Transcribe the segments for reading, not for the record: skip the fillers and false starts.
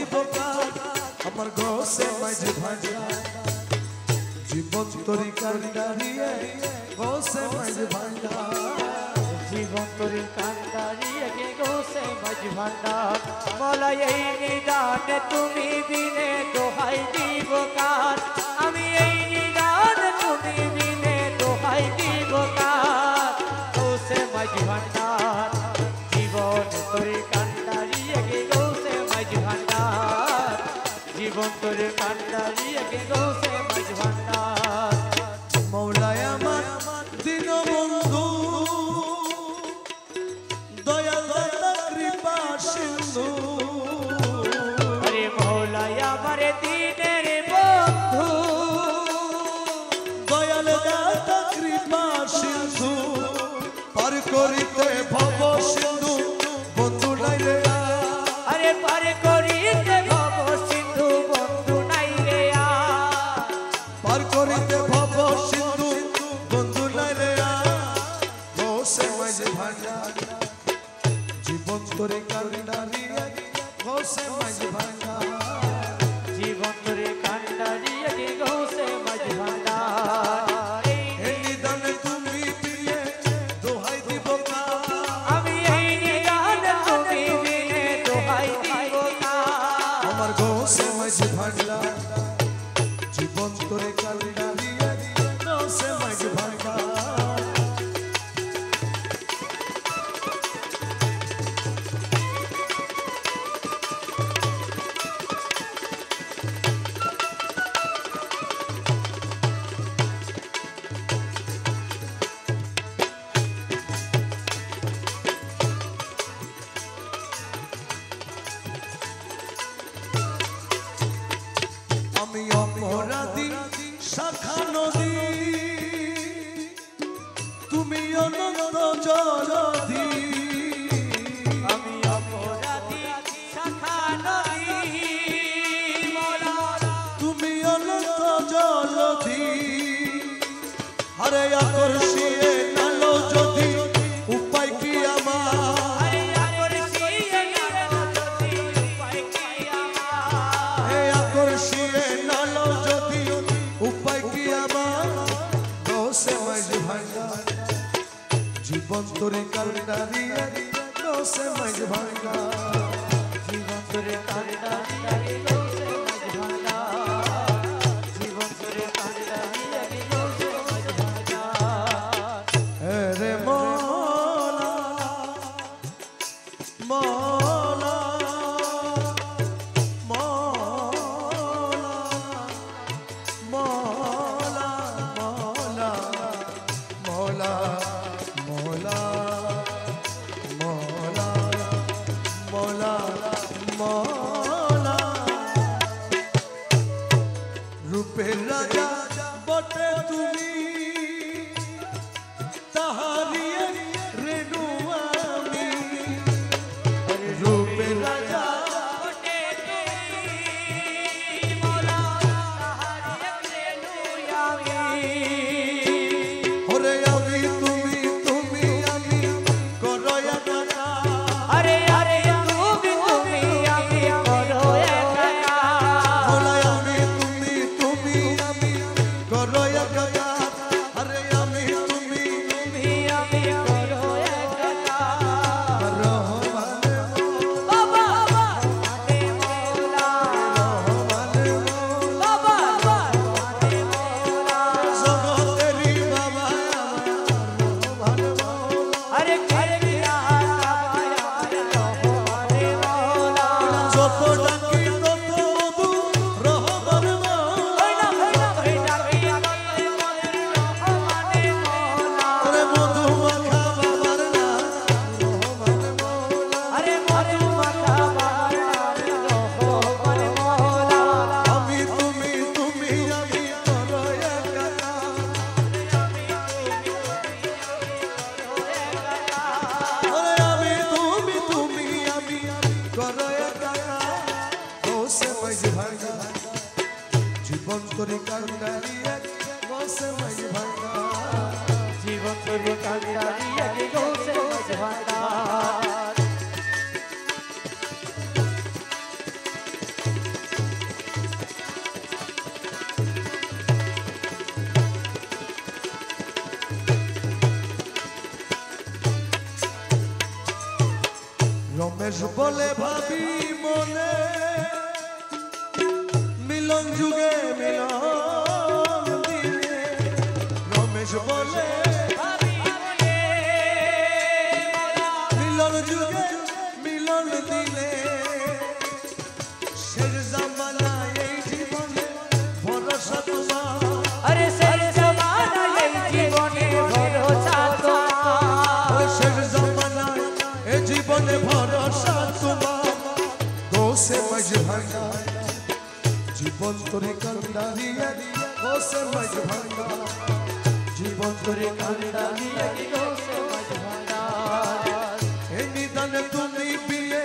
দিব কার আমার গোসে মাঝে ভাজা জীবন তরি কান্ডারিয়ে গোসে মাঝে ভাজা জীবন তরি কান্ডারিয়ে গোসে মাঝে ভাজা মৌলা এই নিদানে তুমি বিনে দোহাই দিব কার আমি এই নিদানে তুমি বিনে দোহাই দিব কার গোসে মাঝে ভাজা জীবন তরি কান্ডারিয়ে গোসে মাঝে ভাজা জীবন তরি কান্ডারিয়ে গোসে মাঝে ভাজা মৌলায় আমার দিন বন্ধু দয়াল দাতা কৃপা সিন্ধু আরে মৌলায় আমার দিনের বন্ধু দয়াল দাতা কৃপা সিন্ধু পার করিতে ভব সিন্ধু বন্ধু নাই রে আরে পার করিতে ভব সিন্ধু বন্ধু নাই রে পার করিতে ভব সিন্ধু বন্ধু নাই রে গোসে মাঝে ভাজা জীবন তরি কান্ডারিয়ে গোসে মাঝে ভাজা জীবন তরি কান্ডারিয়ে গোসে মাঝে ভাজা এই নিদানে তুমি দিয়ে দোহাই দিব কার আমি এই নিদানে তুমি বিনে দোহাই দিব কার আমার গোসে মাঝে ভাজা জীবন তরি কান্ডারিয়ে গোসে মাঝে ভাজা আমি অপরাধী শাখা নদী তুমি অনন্ত জলধি আমি অপরাধী শাখা নদী মৌলা তুমি অনন্ত জলধি হরে আকর্ষিয়ে নালো যদি উপায় কি আমার আরে আকর্ষিয়ে নালো যদি উপায় কি আমার হে আকর্ষিয়ে নালো যদি উপায় কি আমার গোসে মাঝে ভাজা জীবন তরি কান্ডারিয়ে গোসে মাঝে ভাজা জীবন তরি কান্ডারিয়ে গোসে মাঝে ভাজা জীবন তরি কান্ডারিয়ে গোসে মাঝে ভাজা রে মৌলা মৌলা মৌলা মৌলা মৌলা মৌলা মৌলা মৌলা মৌলা রূপের রাজা বটে তুমি তাহারিয়ে রেণু আমি রূপের রাজা বটে তুমি মৌলা তাহারিয়ে রেণু আমি ওরে আমি তুমি আমি করয়া কাটা আরে আরে তুমি আমি করো একা ওলাই আমি তুমি আমি করয়া কাটা আরে আমি তুমি আমি করো একা রহমানে বাবা মানে মৌলা রহমানে বাবা মানে মৌলা জগতেরি বাবা আমার রহমানে আরে কিয়া বাবা মানে মৌলা যত ডাকি তত মধু রহমানে হইনা কিয়া মানে মৌলা আরে মধু মাখা বাবার না রহমানে মৌলা আরে মধু মাখা বাবা মানে মৌলা আমি তুমি আমি করয়া কাটা ওরে আমি তুমি আমি করয়া কাটা গোসে মাঝে ভাজা জীবন তরি কান্ডারিয়ে গোসে মাঝে ভাজা জীবন তরি কান্ডারিয়ে গোসে মাঝে ভাজা রমেশ বলে ভাবি মনে মিলন যুগে মিলন দিনে রমেশ বলে মিলন যুগে মিলন দিনে শেষ জামানায় এই জীবনে ভরসা তোমার अरे शेर जमाना ये जीवने भरोसा तुम्हार শেষ জামানায় এই জীবনে ভরসা তোমার দোষে মাঝ ভাঙা জীবন তোরে কান্দারিয়া দোষে মাঝ ভাঙা জীবন তোরে কান্দারিয়া दोषे मझधारा এই নিদানে তুমি বিয়ে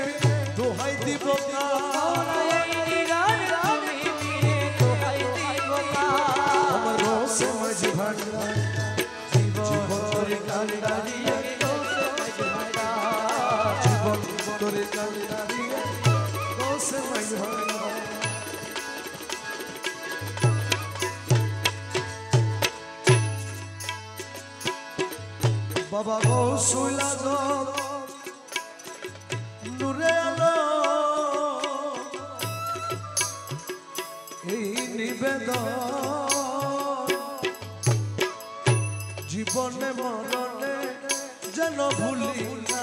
দোহাই দিব না আমার দোষে মাঝ ভাঙা জীবন তোরে কান্দারিয়া জীবন তোরে কান্দারিয়া দোষে মাঝ ভাঙা বাবা গৌসুল আজম নূরে আলো এই নিবেদন জীবনে মরণে যেন ভুলি না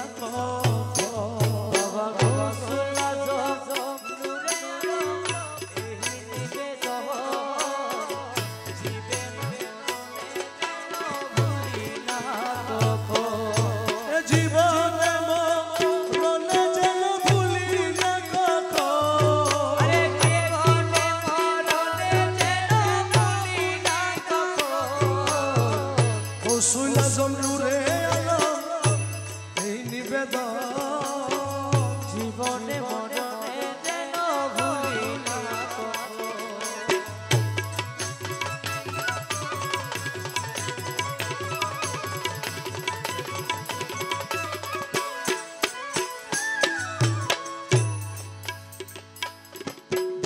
জীবনে মরণে যেন ভুলি না গৌসুল আজম নূরে আলো এই নিবেদন জীবনে মরণে যেন ভুলি না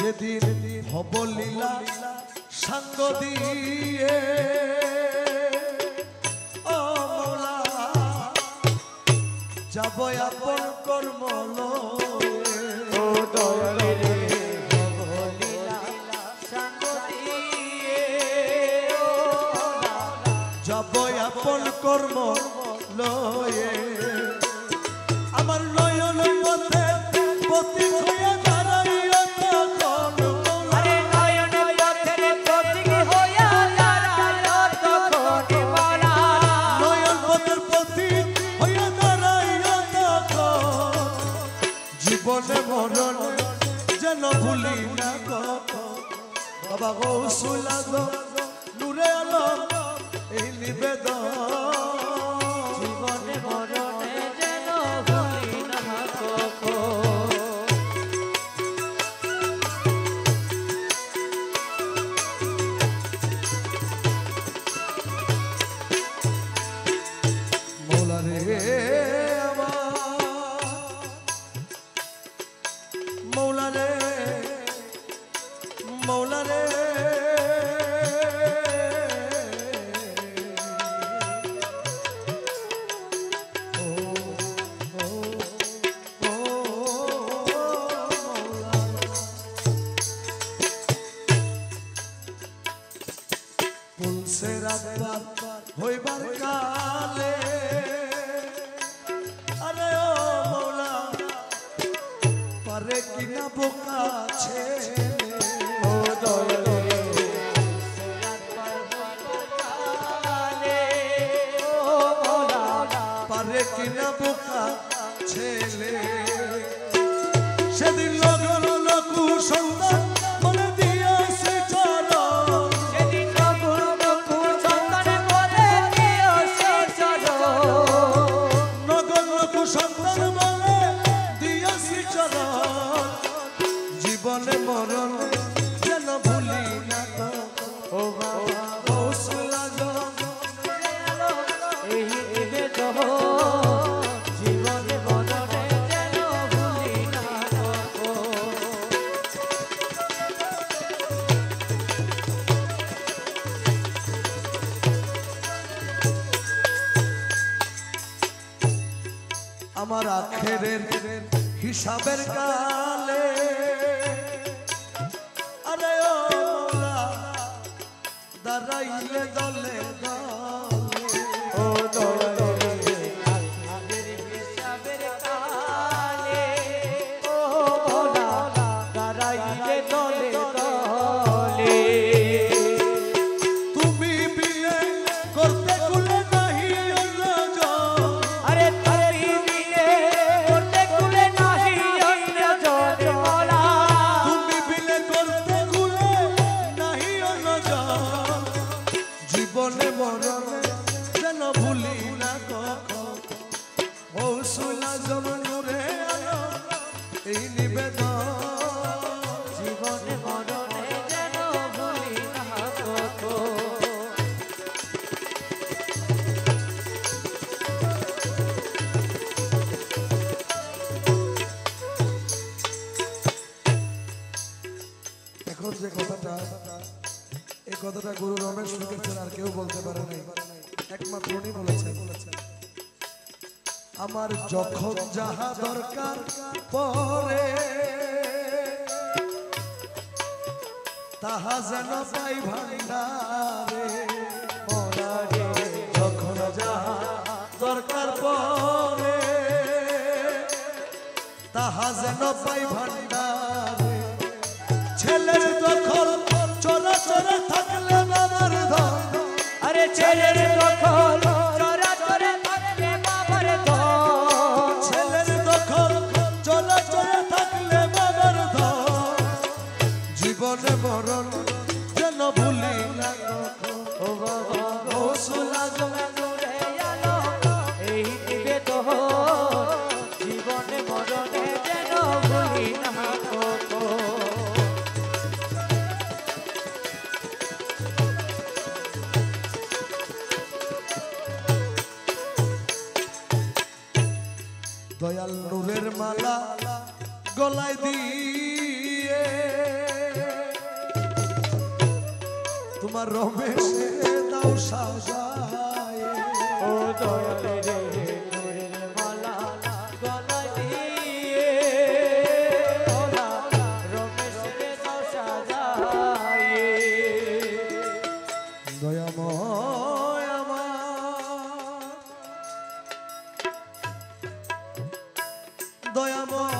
যেদিন হব লীলা সাঙ্গ দিয়ে ও মৌলা যাব আপন কর্ম যাব আপন কর্ম লয়ে আমার নয়ন পথে পথিক হইয়া দাঁড়াইয়া তখন আরে নয়ন পথের প্রতীক হইয়া দাঁড়ালো তখন বলা নয়ন পথের পথিক হইয়া দাঁড়াইয়া তখন জীবনে মরণে যেন ভুলি না বাবা গৌসুল আজম নূরে আলম এই নিবেদন জীবনে মরণে যেন ভুলি না কখন মৌলা রে আমার মৌলা রে মৌলা রে ও ও ও মৌলা পুলসে রাত হইবার কালে আরে ও মৌলা পারে কিনা বোকা ছেলে ও দয়ালে পারে কিনা বোকা ছেলে সেদিন লগন লঘু সন্তান মনে দিয়েছে চরণ সেদিন নকুল নকুল সন্তান বলে দিও সে চলো নগর লঘু সন্তান বলে দিয়েছি চরণ জীবনে মরণে যেন ভুলি না ও বাবা গৌসুল আজম এই নিবেদন জীবনে মরণে যেন ভুলি না কখন আমার আখেরের হিসাবের কালে আরে ও মৌলা দাঁড়াইলে দলে দলে ও দয়ালে আমাদের হিসাবের কালে ও মৌলা দাঁড়াইলে দলে দলে তুমি বিলে করতে কুলে নাহি অন্য আরে তুমি বিলে করতে কুলে নাহি অন্য জন মৌলা তুমি বিলে করতে কুলে নাহি অন্য জীবনে মরণে যেন ভুলি না কখন ও সুলা জমনুরে আলো এই নিবেদন জীবনে মরণে যেন ভুলি না কখন এখন যে কথাটা এই কথাটা গুরু রমেশ লিখেছেন আর কেউ বলতে পারে নাই একমাত্র উনি বলেছেন আমার যখন যাহা দরকার পরে তাহা যেন পাই ভান্ডারে মোরারে যখন যাহা দরকার পরে তাহা যেন পাই ভান্ডারে ছেলের দখল চোরা চোরা থাকলে বাবার ধন আরে ছেলের দখল চোরা চোরা থাকলে বাবার ধন ছেলের দখল চোরা চোরা থাকলে বাবার ধন জীবনে মরণ যেন ভুলি না কখন ও বাবা ও সুলা জমনুরে আলো এই নিবেদন জীবনে মরণে যেন ভুলি না কখন দয়াল নূরের মালা গলায় দিয়ে তোমার রমেশ দাও সাজায় ও দয়ালে রে নূরের মালা গলায় দিয়ে ওলা রমেশের দাও সাজায়ে দয়াময় আমার দয়াময়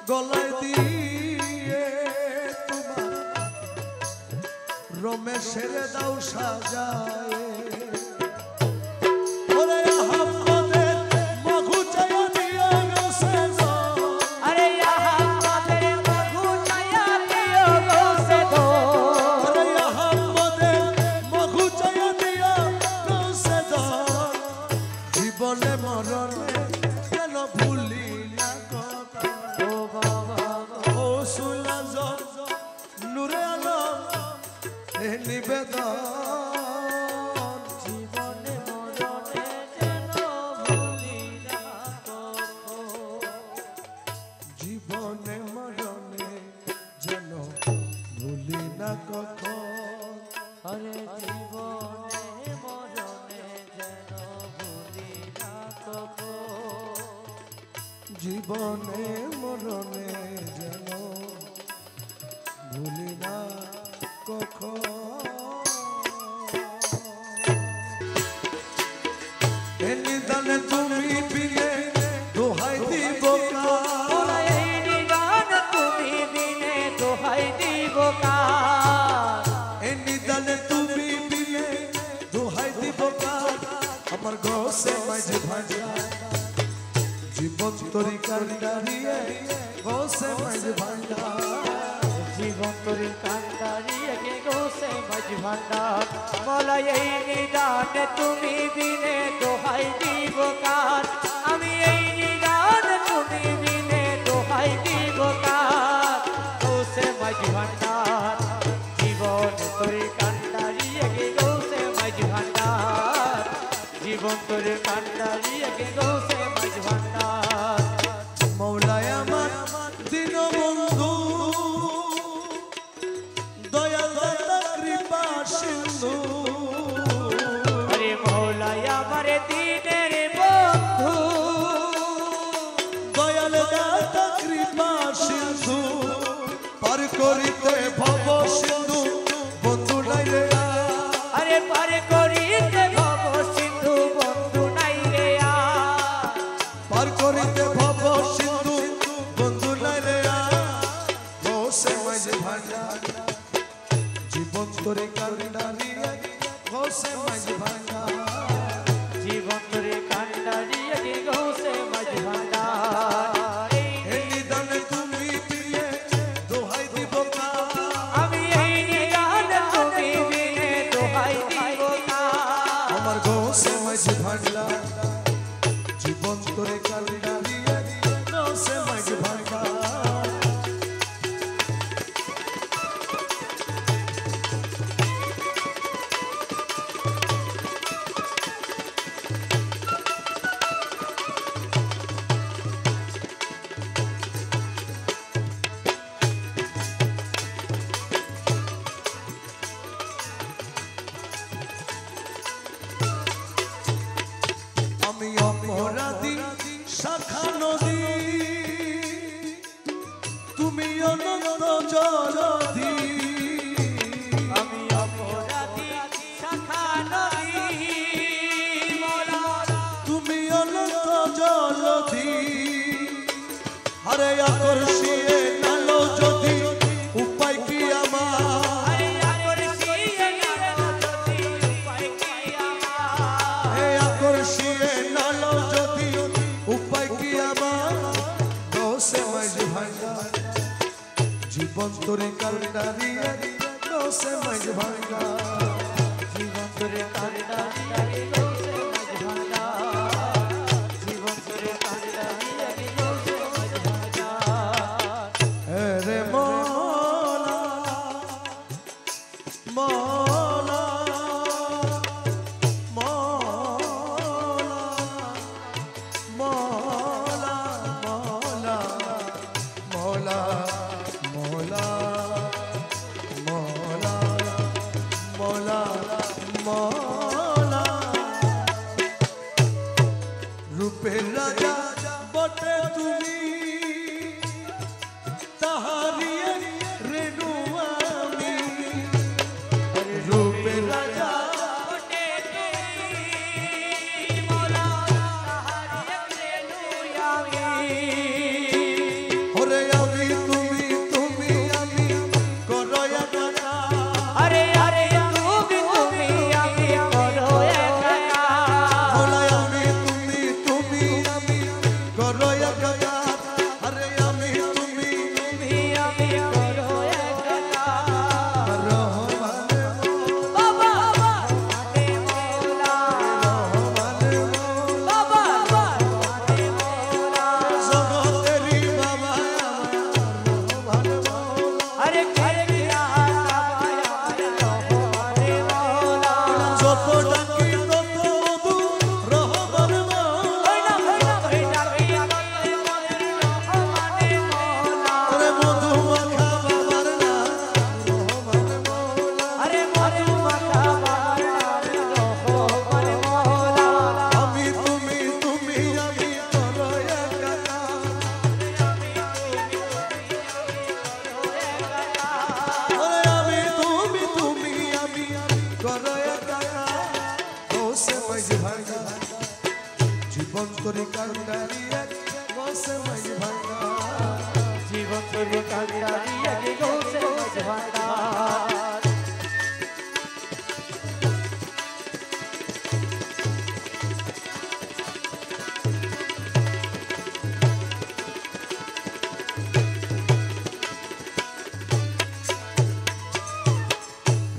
গলায় দিয়ে তোমার রমেশের দাও সাজায় ওরে আহমদের মঘু চায়া দিয়া গেছে আরে আহমদের মঘু চায়া দিও গোসে দো ওরে আহমদের মঘু চায়া দিয়া গেছে জীবনে মরণে কেন ভুলি না কথা ও বাবা ও সুলা নূরে আলম এ নিবেদন জীবনে মরণে যেন ভুলি না কখন জীবনে মরণে যেন ভুলি না কখন আরে জীবনে মরণে যেন ভুলি না কখন জীবনে মরণে যেন ভুলি না কখন এ নিদানে তুমি বিলে দোহাই দিব কার এই নিদান তুমি বিনে দোহাই দিব কার এ নিদানে তুমি বিলে দোহাই দিব কার আমার গোসে মাঝে ভাজা জীবন তরি কান্ডারিয়ে গোসে মাঝে ভাজা জীবন তরি কান্ডারিয়ে গোসে মাঝে ভান্ডার বলা এই নিদান তুমি বিনে দোহাই দিব কার আমি এই নিদান তুমি বিনে দোহাই দিব কার গৌসে মাঝি ভান্ডার জীবন তোরে কান্ডারি আগে গৌসে মাঝি ভান্ডার জীবন তোরে কান্ডারি আগে গৌসে মাঝি ভান্ডার মৌলায় আমার দীনবন্ধু দয়াল দাতা কৃপা সিন্ধু আরে মৌলাই আমার দিনের বন্ধু দয়াল দাতা কৃপা সিন্ধু পার করিতে ভব সিন্ধু বন্ধু নাই রে আরে পার করিতে ভব সিন্ধু বন্ধু নাই রে পার করিতে ভব সিন্ধু বন্ধু নাই রে গৌসে মাঝি ভান্ডার জীবন তোরে কান্ডারি গৌসে মাঝি ভান্ডার জীবন তোরে কান্ডারি আগে গৌসে মাঝি ভান্ডার এই নিদান তুমি দিলে দোহাই দিব কার আমি এই নিদান তুমি বিনে দোহাই দিব কার আমার গৌসে মাঝি ভান্ডার জীবন তোরে কান্ডারি গৌসে মাঝি ভান্ডার আমি অপরাধী শাখা নদী তুমি অনন্ত জলধি আমি অপরাধী শাখা নদী মোলা তুমি অনন্ত জলধি আরে আকর্ষিয়ে নালো যদি উপায় কি আমার আরে আকর্ষিয়ে নালো যদি উপায় কি আমার হে আকর্ষিয়ে নালো যদি উপায় কি আমার গৌসে মাঝি ভান্ডার জীবন তোরে কান্ডারি গৌসে মাঝি ভান্ডার জীবন তোরে কান্ডারি আগে গৌসে মাঝি ভান্ডার জীবন তোরে কান্ডারি আগে গৌসে মাঝি ভান্ডার রে মৌলা মৌলা মৌলা মৌলা মৌলা মৌলা মৌলা মৌলা মৌলা রূপের রাজা বটে তুমি তাহারিয়ে রেণু আমি রূপের রাজা বটে তুমি মোলা তাহারি রেণু আমি ওরে আমি তুমি আমি করয়া কাকা আরে আরে তুমি আমি করো একা ওরে আমি তুমি আমি করয়া কাকা আরে আমি তুমি তুমি আমি করো একা রহমান বাবা মানে মোলা রহমান বাবা মানে মোলা জগতেরি বাবা আমার রহমান আরে খেলিয়া বাবা মানে মোলা যত ডাকি তত মধু রহমান ওই না ডাকিয়া মানে মোলা আরে মধু মাখা বাবার নাম রহমান মৌলা আরে মধু মাখা বাবার রহমান মোলা আমি তুমি আমি করয়া কাকা ওরে আমি তুমি আমি করয়া কাকা গৌসে মাঝি ভান্ডার জীবন তোরে কান্ডারি গৌসে মাঝি ভান্ডার জীবন তোরে কান্ডারি আগে গৌসে মাঝি ভান্ডার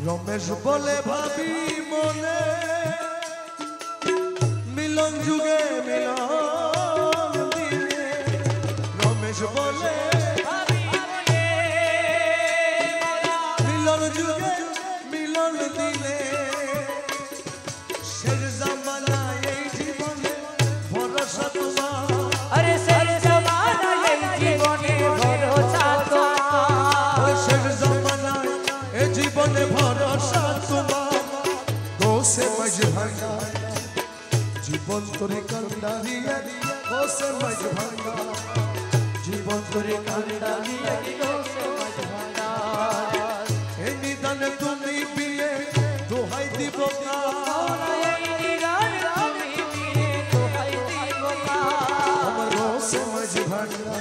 রমেশ বলে ভাবি মনে মিলন যুগে মিলন দিনে রমেশ বলে মিলন যুগে মিলন দিলে শেষ জামানায় এই জীবনে ভরসা তোমার আরে শেষ জামানায় এই জীবনে ভরসা তোমার শেষ জামানায় এই জীবনে ভরসা তোমার গোসে মাঝ ভাঙা জীবন তোরে কান্দারিয়া গোসে মাঝ ভাঙা জীবন তোরে কান্দারিয়া গোসে মাঝ ভাঙা এই নিদানে তুমি বিয়ে দোহাই দিব না এই নিদানে তুমি বিয়ে দোহাই দিব না আমার গোসে মাঝ ভাঙা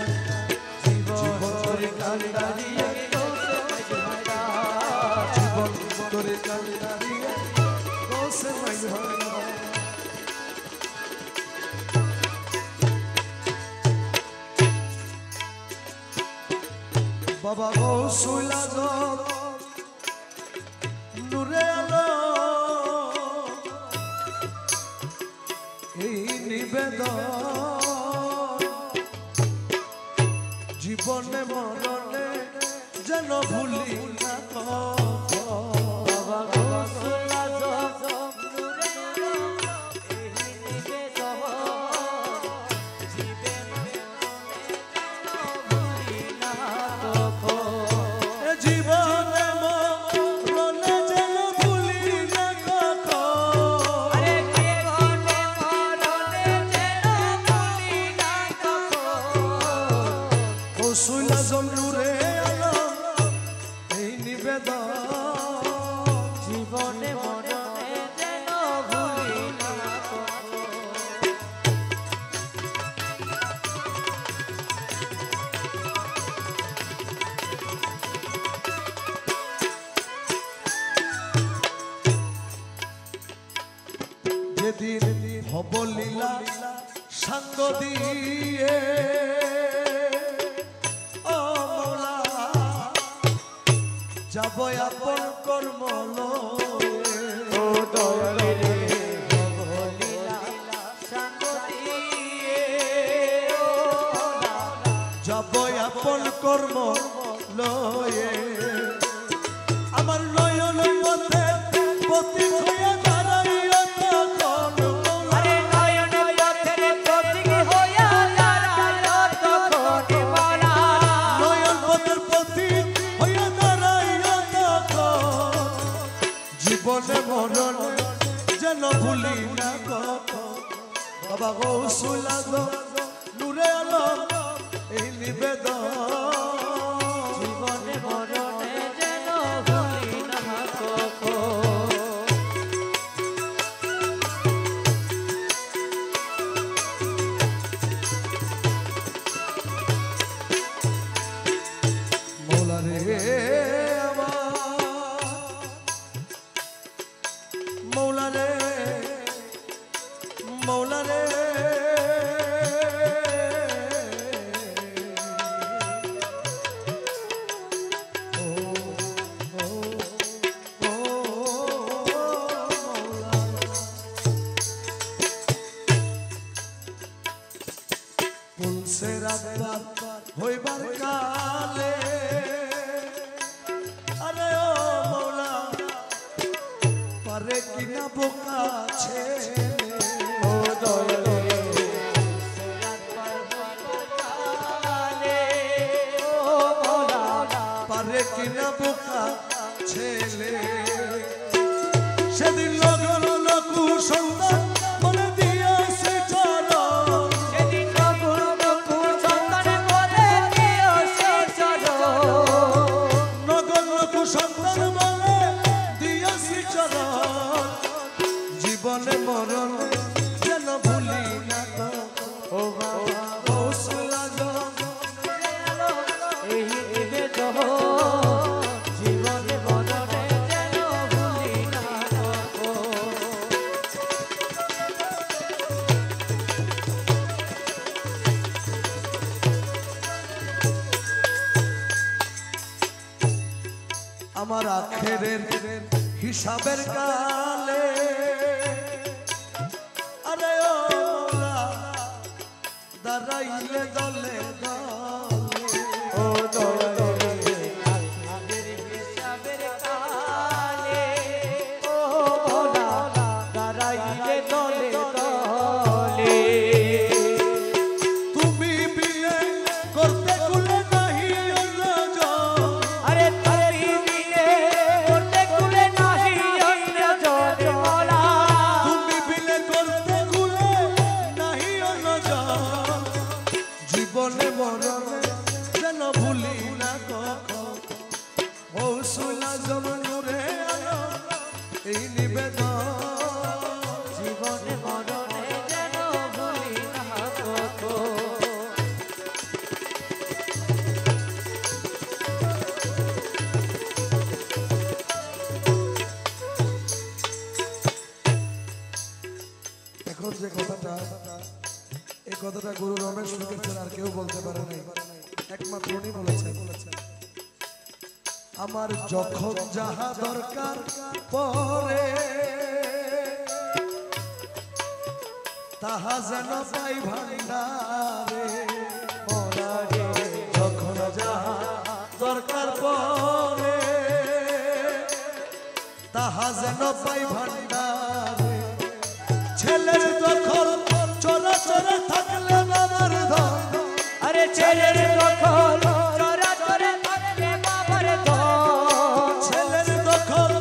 জীবন তোরে কান্দারিয়া গোসে মাঝ ভাঙা জীবন তোরে কান্দারিয়া গোসে মাঝ ভাঙা বাবা গৌসুল আজম নূরে আলো এই নিবেদন জীবনে মরণে যেন ভুলি না বাবা গৌসুল আজম নূরে আলো এই নিবেদন জীবনে মরণে যেন ভুলি না আরে জীবনে মরণে যেন ভুলি না গৌসুল আজম নূরে আলো এই নিবেদন জীবনে মরণে যেন ভুলি না যেদিন হব লীলা সাঙ্গ দিয়ে ও মৌলা যাব আপন কর্ম ও দয়ালে রে ভবলীলা সঙ্গ দিয়ে ও লালা যাব আপন কর্ম লয়ে আমার নয়ন পথে পথিক হইয়া দাঁড়াইয়া তখন আরে নয়ন পথের প্রতীক হইয়া দাঁড়ায় তখন মালা নয়ন পথের পথিক হইয়া দাঁড়াইয়া তখন জীবনে মরণে যেন ভুলি না বাবা গৌসুল আজম নূরে আলো এই নিবেদন জীবনে মরণে যেন ভুলি না কখনো মৌলা রে আমার মৌলা রে মৌলা রে ও ও ও মৌলা পুলসে রাত হইবার কালে আরে ও মৌলা পারে কিনা বোকা ছেলে ও দয়ালে সেরাত পর্বতকালে ও মৌলা পারে কিনা বোকা ছেলে সেদিন লগন লকু সন্তান মনে দিয়েছে চরণ সেদিন নকুল নকুল সন্তান বলে দিও সে চলো লগন লকু সন্তান মনে দিয়েছে চরণ জীবনে মরণে যেন ভুলি না ও বাবা গৌসুল আজম এই নিবেদন জীবনে মরণে যেন ভুলি না কখনো আমার আখেরের হিসাবের কালে আরে ও মৌলা দাঁড়াইলে দলে দলে গৌসুলা জমনুরে আলো এই নিবেদন জীবনে মরণে যেন ভুলি না কখনো। এখন যে কথাটা এই কথাটা গুরু রমেশ লিখেছেন, আর কেউ বলতে পারে নাই, একমাত্র উনি বলেছেন। আমার যখন যাহা দরকার পরে তাহা যেন পাই ভান্ডারে, যখন যাহা দরকার পরে তাহা যেন পাই ভান্ডারে। ছেলের দখল চোরা চোরা থাকলে বাবার ধন, আরে ছেলের দখল চোরা চোরা থাকলে বাবার ধন, ছেলের দখল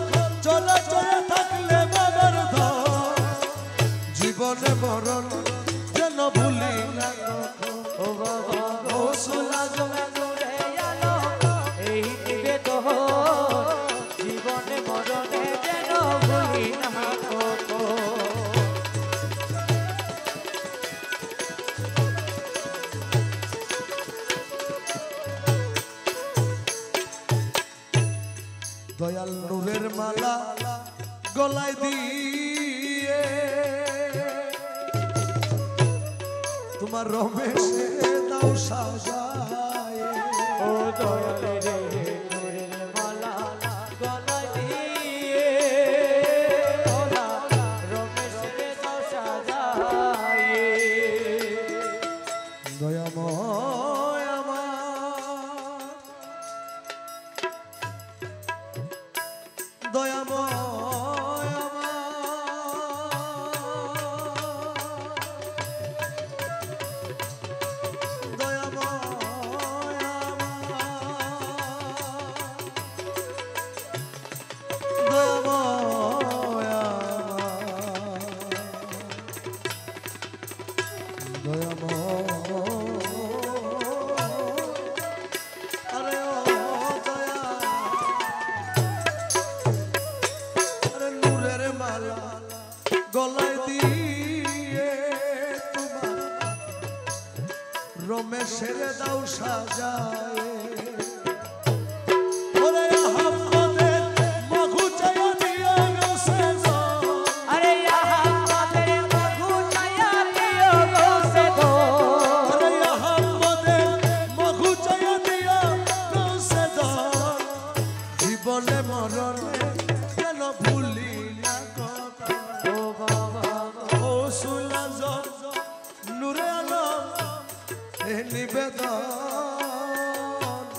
চোরা চোরা থাকলে বাবার ধন। জীবনে মরণ যেন ভুলি না ও বাবা গৌসুলা জমনুরে আলো এই নিবেদন জীবনে মরণে যেন ভুলি না কখনো। দয়াল নূরের মালা গলায় দিয়ে তোমার রমেশে দাও সাজায়। ও দয়াল রে নূরের মালা গলায় দিয়ে ওরা রমেশের দাও সাজায়। দয়াময় আমার দয়াময় গলায় দিয়ে তোমার রমেশের দাও সাজায়। ওরে আহম্মদের মঘু চায়া দিয়া গেছে জন, আরে আহম্মদের মঘু চায়া দিও গৌসে দো, ওরে আহম্মদের মঘু চায়া দিয়া গেছে জন। জীবনে মরণে যেন ভুলি না কথা। ও বাবা গৌসুলা জমনুরে আলো এই নিবেদন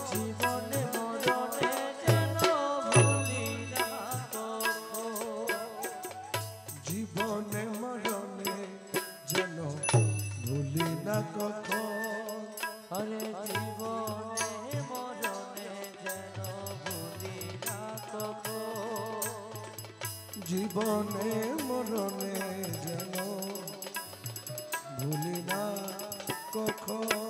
জীবনে মরণে যেন ভুলি না কখনো। জীবনে মরণে যেন ভুলি না কখন। আরে জীবনে মরণে যেন ভুলি না কখনো। জীবনে মরণে যেন ভুলি না কখন।